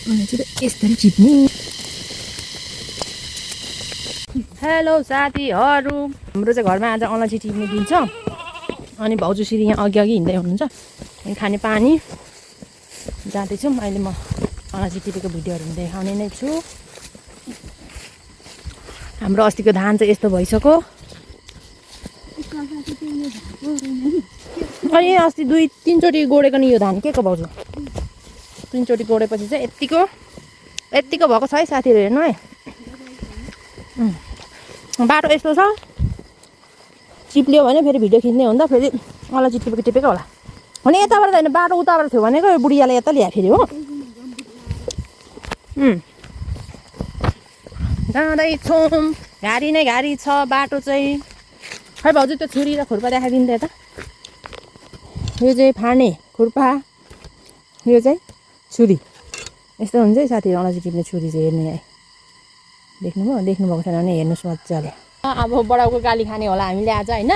यसरी चिप्ने। हेलो साथीहरू, हाम्रो चाहिँ घरमा आज अलैँची टिप्ने दिन छ। अनि भाउजूश्री यहाँ अघि हिँड्दै हुनुहुन्छ। अनि खाने पानी जाँदैछौँ। अहिले म अलैँची टिपेको भिडियोहरू देखाउने नै छु। हाम्रो अस्तिको धान चाहिँ यस्तो भइसक्यो। अनि अस्ति 2-3 चोटि गोडेको नि यो धान के को भाउजू? 3 चोटि गोडेपछि चाहिँ यत्तिको भएको छ है साथीहरू, हेर्नु है। बाटो यस्तो छ, चिप्लियो भने फेरि भिडियो खिच्ने हुँदा फेरि अलैँची टिपेको होला। भने यताबाट होइन, बाटो उताबाट थियो भनेको यो बुढियाले यता ल्याए फेरि हो। जाँदैछौँ, गाडी नै गाडी छ, बाटो चाहिँ। खै भाउजू त्यो छुरी र खुर्पा देखाइदिनु त यता। यो चाहिँ फार्ने खुर्पा, यो चाहिँ छुरी। यस्तो हुन्छ है साथीहरू अलैँची टिप्ने छुरी चाहिँ। हेर्ने है, देख्नुभयो? देख्नुभएको छैन भने हेर्नुहोस् मजाले। अब बडाउको गाली खाने होला हामीले आज होइन।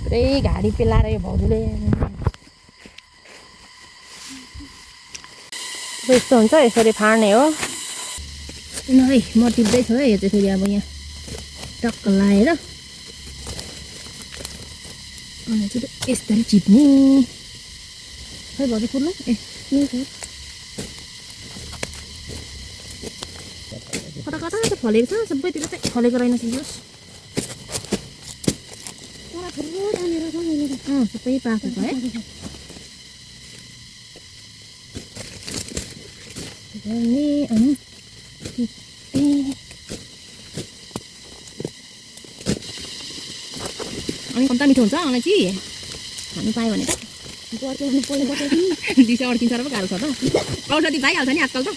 पुरै घाडी पेलाएर यो भाउजूले। यस्तो हुन्छ, यसरी फाड्ने हो। है म टिप्दैछु है। यो चाहिँ फेरि अब यहाँ टक्क लाएर अलैँची यसरी चिप्ने। खै भाउजू फुल्नु कता कता चाहिँ फलेको छ, सबैतिर चाहिँ फलेको रहेन सियोस्। सबै पाकेको है। अनि कम्ता मिठो हुन्छ अलैँची खानु पायो भने त। दिशा अड्किन्छ र पो गाह्रो छ त। औषधि पाइहाल्छ नि आजकल त।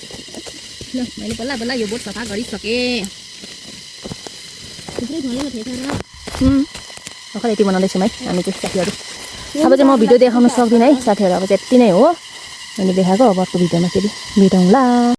ल मैले बल्ल यो बोट सफा गरिसकेँ। भर्खर यति बनाउँदैछौँ है हामी चाहिँ साथीहरू। अब चाहिँ म भिडियो देखाउन सक्दिनँ है साथीहरू। अब चाहिँ यति नै हो मैले देखाएको। अब अर्को भिडियोमा फेरि भेटौँला।